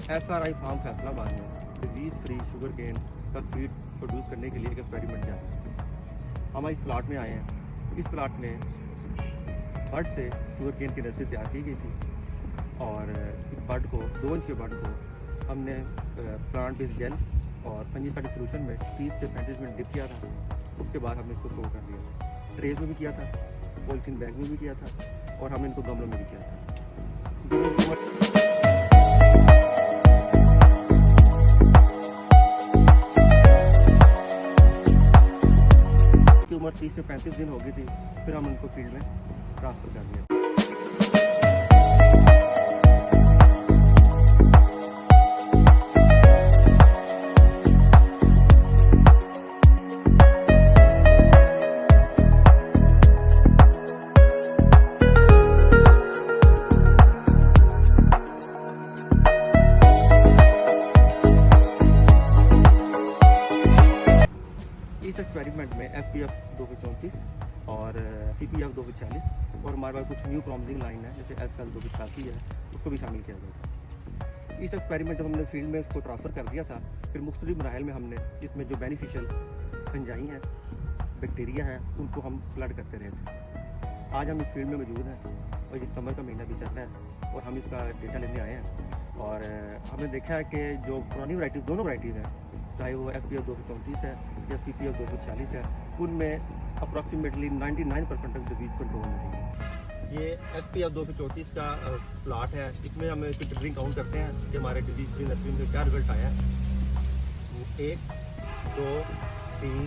SRI farm Faisalabad में disease free sugar केन का seed produce करने के लिए एक एक्सपेरिमेंट किया है। हम इस प्लाट में आए हैं। इस प्लाट में बड से शुगर केन की नर्सरी तैयार की गई थी और इस बड को 2 इंच के बड को हमने प्लांट बेस्ड जेल और फंजीसाइड सोल्यूशन में 30 से 35 मिनट डिप किया था। उसके बाद हमने इसको स्टोर कर दिया। ट्रेज में भी किया था, पॉलीथीन बैग में भी किया था और हमने इनको गमलों में भी किया था। की उम्र 30 से 35 दिन हो गई थी। फिर हम उनको फील्ड में ट्रांसफ़र कर दिया। इस एक्सपेरिमेंट में FPF 234 और CPF 240 और हमारे पास कुछ न्यू प्रॉमिसिंग लाइन है जैसे SL 285 है, उसको भी शामिल किया गया। इस एक्सपेरिमेंट जब हमने फील्ड में इसको ट्रांसफ़र कर दिया था, फिर मुख्तलिफ मराहल में हमने इसमें जो बेनिफिशियल फंजाई हैं, बैक्टीरिया है, उनको हम फ्लड करते रहे थे। आज हम इस फील्ड में मौजूद हैं और ये समर का महीना भी चल रहा है और हम इसका डेटा लेने आए हैं और हमने देखा है कि जो पुरानी वैराइटीज़, दोनों वैराइटीज़ हैं, चाहे वो FPF 234 है या CPF 240 है, उनमें अप्रॉक्सीमेटली 99% तक डिजीज़ कंट्रोल में है। ये FPF 234 का प्लाट है। इसमें हम इसकी टिलरिंग काउंट करते हैं कि हमारे डिजीज़ फ्री नर्सरी में क्या रिजल्ट आया है। 1 2 3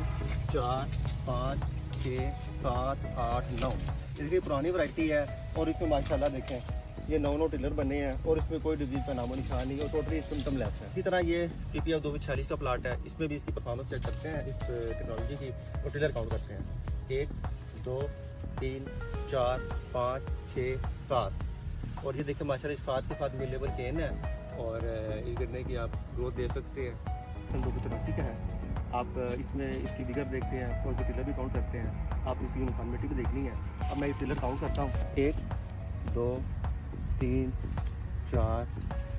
4 5 6 7 8 9 इसकी पुरानी वैरायटी है और इसमें माशाल्लाह देखें ये 9 टिलर बने हैं और इसमें कोई डिजीज़ का नामो निशान नहीं और टोटली सिम्टम लेस है। इसी तरह ये CPF 240 का प्लाट है। इसमें भी इसकी परफॉर्मेंस चेक करते हैं इस टेक्नोलॉजी की और टिलर काउंट करते हैं। 1 2 3 4 5 6 7 और ये देखिए माशाल्लाह इस 7 के साथ मिलेबल केन है और इस गन्ने की आप ग्रोथ देख सकते हैं। 284 का है। आप इसमें इसकी बिगर देखते हैं और टिलर भी काउंट करते हैं। आप इसकी यूनिफॉर्मिटी भी देखनी है। अब मैं इस टिलर काउंट करता हूँ। 1 2 3 4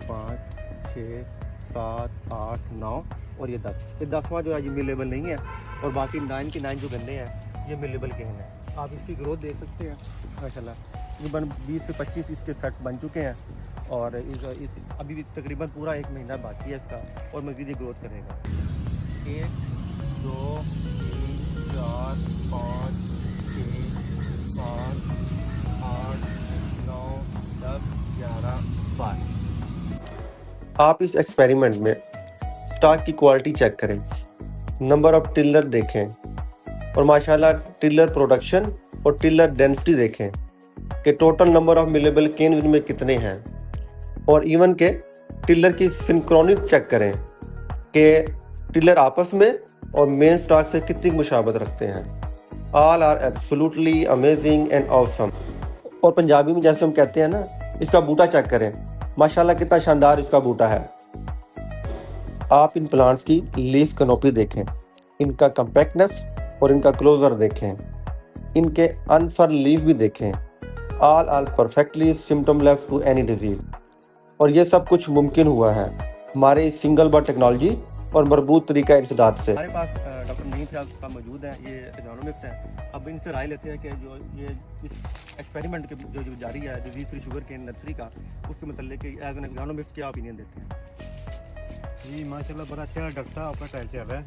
5 6 7 8 9 और ये 10। ये 10वां जो है ये मिलेबल नहीं है और बाकी 9 के 9 जो गन्ने हैं ये मिलेबल केन है। आप इसकी ग्रोथ देख सकते हैं माशाल्लाह। तकरीबन 20 से 25 इसके सेट्स बन चुके हैं और अभी भी तकरीबन पूरा 1 महीना बाकी है इसका और मज़ीद ये ग्रोथ करेगा। 1 2 3 4 5 6 7 8 9 10 11 12। आप इस एक्सपेरिमेंट में स्टॉक की क्वालिटी चेक करें, नंबर ऑफ टिलर देखें और माशाल्लाह टिलर प्रोडक्शन और टिलर डेंसिटी देखें कि टोटल नंबर ऑफ मिलेबल केन में कितने हैं और इवन के टिलर की सिंक्रोनिक चेक करें कि टिलर आपस में और मेन स्टॉक से कितनी मुशाबत रखते हैं। All are absolutely amazing and awesome. और पंजाबी में जैसे हम कहते हैं ना, इसका बूटा चेक करें, माशाल्लाह कितना शानदार इसका बूटा है। आप इन प्लांट्स की लीफ कैनोपी देखें, इनका कम्पैक्टनेस और इनका क्लोजर देखें, इनके अनफर लीफ भी देखें। All perfectly symptomless to any disease और ये सब कुछ मुमकिन हुआ है हमारे इस सिंगल बड टेक्नोलॉजी और मरबूत तरीका इंसदाद से। हमारे पास डॉक्टर नईम साहब मौजूद है, ये एग्रोनॉमिस्ट हैं। अब इनसे राय लेते हैं कि जो ये इस एक्सपेरिमेंट के जो जारी है disease free sugar cane nursery का, उसके मतलब कि एज एन एग्रोनॉमिस्ट क्या ओपिनियन देते हैं। जी माशाल्लाह बड़ा अच्छा डॉक्टर साहब आपका टाइल चल रहा है।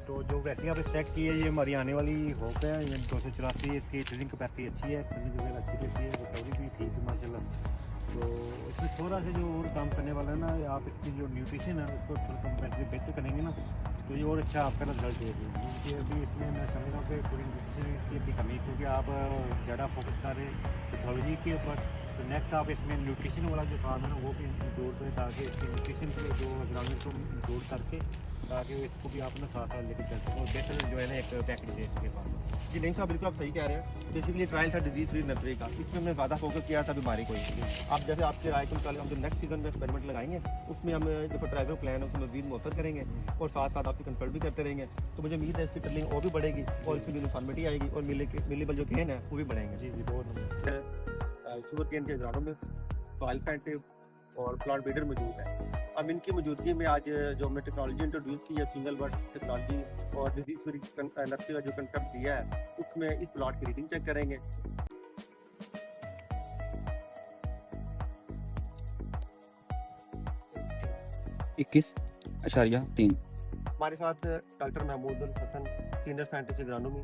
तो जो वैक्सीन आपने सेलेक्ट की है ये हमारी आने वाली होप है। ये 284 इसकी ड्रिलिंग कैपेसिटी अच्छी है, ड्रिलिंग वगैरह अच्छी रहती है, रिकवरी भी ठीक है माशाल्लाह। तो इसमें थोड़ा सा जो और काम करने वाला है ना, आप इसकी जो न्यूट्रिशन है उसको थोड़ा कंपेरेटिव बेहतर करेंगे ना तो ये और अच्छा आपका रिजल्ट देगी। क्योंकि अभी इसमें मैं समझ रहा हूँ कि थोड़ी न्यूट्रिशन की अपनी कमी, क्योंकि आप ज़्यादा फोकस कर रहे हैं पैथोलॉजी के ऊपर। तो नेक्स्ट आप इसमें न्यूट्रिशन वाला जो काम है ना वो भी इंक्लूड करें ताकि इसके न्यूट्रिशन के जो एग्राउंड को इंक्लूड करके ताकि इसको भी आप ना साथ लेकर चल सकें और बेहतर जो है ना एक पैकेज दे सके पास। जी नहीं साहब, बिल्कुल आप सही कह रहे हैं। बेसिकली ट्रायल था डिजीज़ फ्री नर्सरी का, इसमें हमने ज़्यादा फोकस किया था बीमारी को। आप जैसे आपसे राय के मुताबिक हम जो नेक्स्ट सीजन में एक्सपेरिमेंट लगाएंगे उसमें हम जो फर्टिलाइजर प्लान है उसमें मजीद मौसर करेंगे और साथ साथ आपकी कंसल्ट भी करते रहेंगे। तो मुझे उम्मीद है इसकी टिलिंग और भी बढ़ेगी और इसकी यूनिफॉर्मिटी आएगी और मिलेबल जो गेन है वो भी बढ़ेंगे। जी बहुत शुगर केन के एग्रोनॉमिस्ट, सॉइल साइंटिस्ट और प्लांट ब्रीडर मौजूद है। अब इनकी मौजूदगी में आज जो हमने टेक्नोलॉजी इंट्रोड्यूस की है, सिंगल बर्ड टेक्नोलॉजी और डिजीज फ्री नर्सरी का जो कंसेप्ट दिया है, उसमें इस प्लॉट की रीडिंग चेक करेंगे। इक्कीस अशारिया 3। हमारे साथ doctor Mahmood Hasan senior scientist agronomy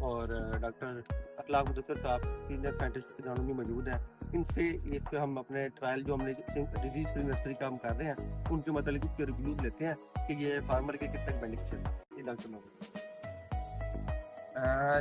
और डॉक्टर अखलाक मुदस्सर साहब सीनियर साइंटिस्ट एग्रोनॉमी मौजूद हैं। इनसे इस पे हम अपने ट्रायल जो हमने डिजीज फ्री नर्सरी का हम कर रहे हैं, उनके मतलब इसके रिव्यूज लेते हैं कि ये फार्मर के कितने बेनिफिशियल है। ये डॉक्टर महमूद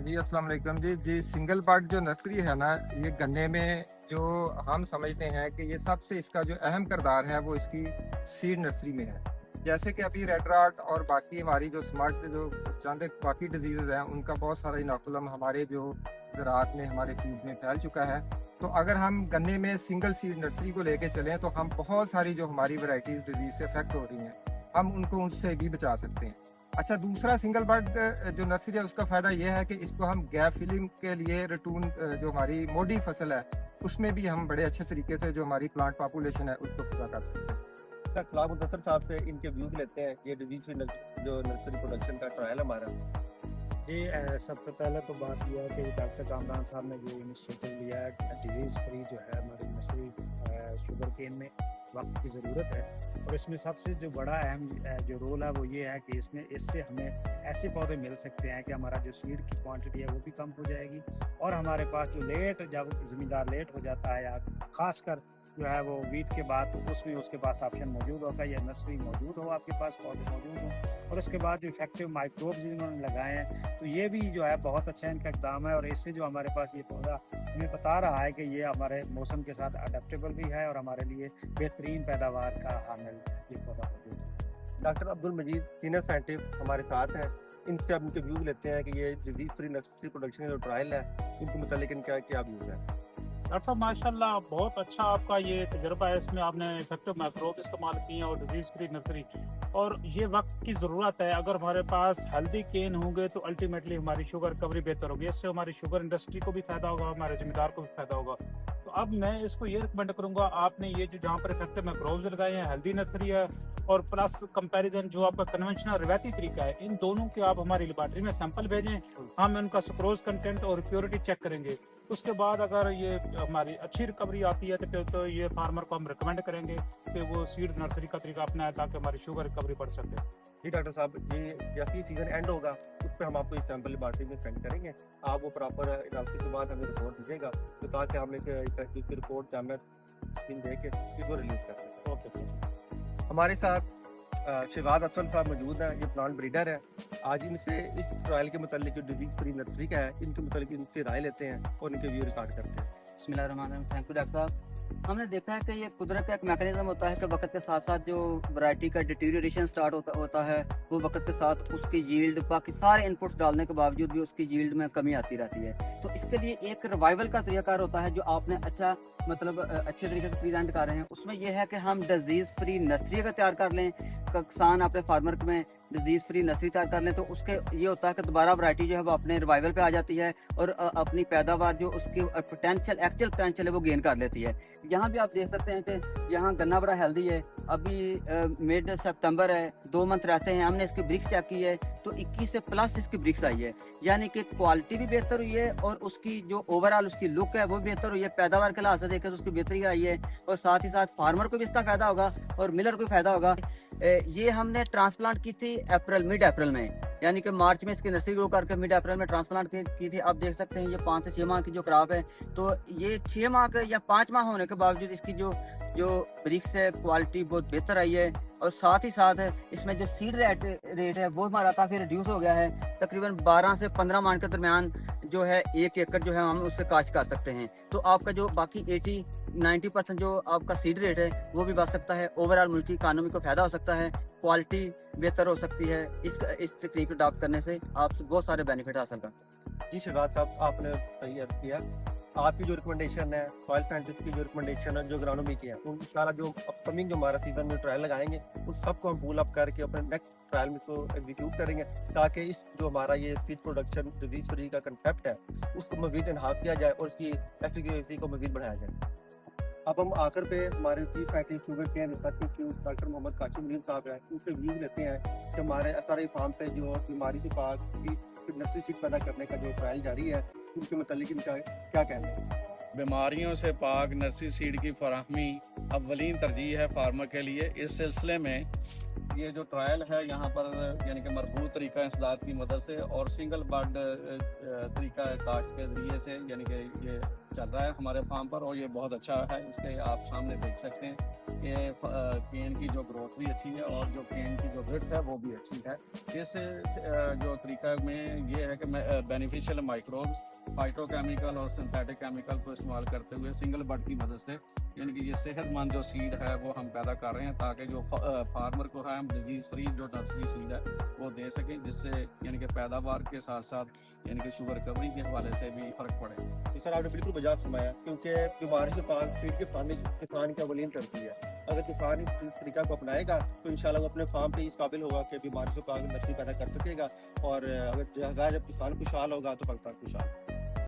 जी अस्सलाम वालेकुम जी सिंगल बर्ड जो नर्सरी है ना, ये गन्ने में जो हम समझते हैं कि ये सबसे इसका जो अहम किरदार है वो इसकी सीड नर्सरी में है। जैसे कि अभी रेड रॉट और बाकी हमारी जो स्मार्ट जो चंद बाकी डिजीज़ हैं, उनका बहुत सारा इनोकुलम हमारे जो ज़राअत में हमारे फील्ड में फैल चुका है। तो अगर हम गन्ने में सिंगल सीड नर्सरी को लेके चलें तो हम बहुत सारी जो हमारी वैरायटीज़ डिजीज़ से अफेक्ट हो रही हैं, हम उनको उनसे भी बचा सकते हैं। अच्छा, दूसरा सिंगल बर्ड जो नर्सरी है उसका फ़ायदा ये है कि इसको हम गैप फिलिंग के लिए रटून जो हमारी मोडी फसल है उसमें भी हम बड़े अच्छे तरीके से जो हमारी प्लांट पॉपुलेशन है उसको पूरा कर सकते हैं। अखलाक मुदस्सर साहब से इनके व्यूज लेते हैं। ये डिजीज फ्री जो नर्सरी प्रोडक्शन का ट्रायल हमारा जी, सबसे पहले तो बात यह है कि डॉक्टर कामरान साहब ने जो इनिशिएटिव लिया है, डिजीज़ फ्री जो है हमारी नर्सरी शुगर केन में वक्त की ज़रूरत है। और इसमें सबसे जो बड़ा अहम जो रोल है वो ये है कि इससे हमें ऐसे पौधे मिल सकते हैं कि हमारा जो सीड की क्वांटिटी है वो भी कम हो जाएगी, और हमारे पास जो जब ज़मींदार लेट हो जाता है या ख़ासकर जो है वो वीट के बाद, तो उसमें उसके पास ऑप्शन मौजूद होगा, या नर्सरी मौजूद हो, आपके पास पौधे मौजूद हों, और उसके बाद जो इफेक्टिव माइक्रोब्स इन्होंने लगाए हैं, तो ये भी जो है बहुत अच्छा इनका इकदाम है। और इससे जो हमारे पास ये पौधा हमें बता रहा है कि ये हमारे मौसम के साथ अडेप्टेबल भी है और हमारे लिए बेहतरीन पैदावार का हामिल ये पौधा मौजूद है। डॉक्टर अब्दुल मजीद सीनियर साइंटिस्ट हमारे साथ हैं। इनसे अब इनके व्यूज लेते हैं कि ये डिजीज फ्री नर्सरी प्रोडक्शन का जो ट्रायल है, इनके मुतालिक इनका क्या व्यूज है। डॉक्टर साहब माशाल्लाह बहुत अच्छा आपका ये तजुर्बा है। इसमें आपने इफेक्टिव माइक्रोब इस्तेमाल किए हैं और डिजीज फ्री नर्सरी, और ये वक्त की ज़रूरत है। अगर हमारे पास हेल्दी केन होंगे तो अल्टीमेटली हमारी शुगर रिकवरी बेहतर होगी। इससे हमारी शुगर इंडस्ट्री को भी फ़ायदा होगा, हमारे ज़मींदार को भी फ़ायदा होगा। तो अब मैं इसको ये रिकमेंड करूँगा, आपने ये जो जहाँ पर इफेक्टिव माइक्रोब्स लगाए हैं, हेल्दी नर्सरी है, और प्लस कंपैरिजन जो आपका कन्वेंशनल रिवायती तरीका है, इन दोनों के आप हमारी लेबॉर्ट्री में सैंपल भेजें, हम उनका सुक्रोज कंटेंट और प्योरिटी चेक करेंगे। उसके बाद अगर ये हमारी अच्छी रिकवरी आती है तो फिर तो ये फार्मर को हम रिकमेंड करेंगे कि वो सीड नर्सरी का तरीका अपनाए ताकि हमारी शुगर रिकवरी बढ़ सके। जी डॉक्टर साहब, ये जैसे ही सीजन एंड होगा उस पर हम आपको इस सैंपल लेबॉर्ट्री में सेंड करेंगे। आप वो प्रॉपर एनालिसिस के बाद हमें रिपोर्ट दीजिएगा, तो ताकि हम एक इसकी रिपोर्ट जामे स्क्रीन दे के इसको रिलीज कर सकें। ओके। हमारे साथ शहबाज अफसल साहब मौजूद हैं। ये प्लांट ब्रीडर है। आज इनसे इस ट्रायल के मतलब जो डिजीज फ्री नर्सरी का है, इनके मतलब इनसे राय लेते हैं और इनके व्यू रिकॉर्ड करते हैं। बिस्मिल्लाहिर्रहमानिर्रहीम। थैंक यू डॉक्टर साहब। हमने देखा है कि ये कुदरत का एक मैकेनिज्म होता है कि वक्त के साथ साथ जो वैरायटी का डिटीरियोरेशन स्टार्ट होता है, वो वक्त के साथ उसकी यील्ड, बाकी सारे इनपुट्स डालने के बावजूद भी उसकी यील्ड में कमी आती रहती है। तो इसके लिए एक रिवाइवल का तरीकाकार होता है जो आपने अच्छा मतलब अच्छे तरीके से प्रेजेंट कर रहे हैं। उसमें यह है कि हम डिजीज़ फ्री नर्सरी का तैयार कर लें, किसान अपने फार्मर में डिजीज़ फ्री नर्सरी तैयार कर लें, तो उसके ये होता है कि दोबारा वैरायटी जो है वो अपने रिवाइवल पे आ जाती है और अपनी पैदावार जो उसकी पोटेंशियल एक्चुअल पोटेंशियल है वो गेन कर लेती है। यहाँ भी आप देख सकते हैं कि यहाँ गन्ना बड़ा हेल्दी है। अभी मिड सितंबर है, 2 मंथ रहते हैं। हमने इसकी ब्रिक्स चेक की है तो 21 से प्लस इसकी ब्रिक्स आई है, यानी कि क्वालिटी भी बेहतर हुई है और उसकी जो ओवरऑल उसकी लुक है वो बेहतर हुई है। पैदावार के लिहाज से देखें तो उसकी बेहतरी आई है और साथ ही साथ फार्मर को भी इसका फायदा होगा और मिलर को भी फायदा होगा। ये हमने ट्रांसप्लांट की थी मिड अप्रैल में, यानी कि मार्च में इसकी नर्सरी ग्रो करके मिड अप्रैल में ट्रांसप्लांट की थी। आप देख सकते हैं ये 5 से 6 माह की जो क्रॉप है, तो ये 6 माह के या 5 माह होने के बावजूद इसकी जो ब्रिक्स है क्वालिटी बहुत बेहतर आई है। और साथ ही साथ इसमें जो सीड रेट है वो हमारा काफ़ी रिड्यूस हो गया है। तकरीबन 12 से 15 मान के दरमियान जो है 1 एकड़ जो है हम उससे काश्त कर सकते हैं। तो आपका जो बाकी 80-90% जो आपका सीड रेट है वो भी बच सकता है। ओवरऑल मुल्क की इकानमी को फायदा हो सकता है, क्वालिटी बेहतर हो सकती है। इस तकनीक को अडॉप्ट करने से आप बहुत सारे बेनिफिट हासिल कर सकते हैं। जी शहबाज साहब, आपने सही अर्ज किया। आपकी जो रिकमेंडेशन है, सॉइल साइंटिस्ट की जो रिकमेंडेशन है, जो एग्रोनॉमी की है, उन इंशाल्लाह जो अपकमिंग जो हमारा सीजन में ट्रायल लगाएंगे उस सबको हम पुल अप करके अपने नेक्स्ट ट्रायल में इसको एग्जीक्यूट करेंगे, ताकि इस जो हमारा ये सीड प्रोडक्शन डिजीज फ्री का कंसेप्ट है उसको मजीद एनहांस किया जाए और उसकी एफिशिएंसी को मजीद बढ़ाया जाए। अब हम आखिर पे हमारे chief scientist sugar care research institute doctor Mohammad Kashim Munir sahab हैं, उनसे व्यू लेते हैं कि हमारे SRI फार्म पे जो बीमारी से पाक की नर्सरी सीड पैदा करने का जो ट्रायल जारी है उसके मतलब इनका क्या कहना है? बीमारियों से पाक नर्सरी सीड की फराहमी अव्वलीन तरजीह है फार्मर के लिए। इस सिलसिले में ये जो ट्रायल है यहाँ पर यानी कि मरबूत तरीका इंसदाद की मदद से और सिंगल बड तरीका काश्त के ज़रिए से यानी कि ये चल रहा है हमारे फार्म पर, और ये बहुत अच्छा है। इसके आप सामने देख सकते हैं कि केन की जो ग्रोथ भी अच्छी है और जो केन की जो विड्थ है वो भी अच्छी है। इस जो तरीका में ये है कि बेनिफिशियल माइक्रोब्स, फाइटोकेमिकल और सिंथेटिक केमिकल को इस्तेमाल करते हुए सिंगल बड की मदद से यानी कि ये सेहतमंद जो सीड है वो हम पैदा कर रहे हैं, ताकि जो फार्मर को है हम डिजीज़ फ्री जो नर्सरी सीड है वो दे सकें, जिससे यानी कि पैदावार के साथ साथ यानी कि शुगर कवरी के हवाले से भी फ़र्क पड़े। तो सर आपने बिल्कुल वजह फरमाया, क्योंकि बीमारी से पाक सीड की फार्मिंग किसान की अवलीन करती है। अगर किसान इस तरीका को अपनाएगा तो इंशाल्लाह वो अपने फार्म पे इस काबिल होगा कि बीमारी से पाक नर्सरी पैदा कर सकेगा, और अगर जब किसान खुशहाल होगा तो पाकिस्तान खुशहाल।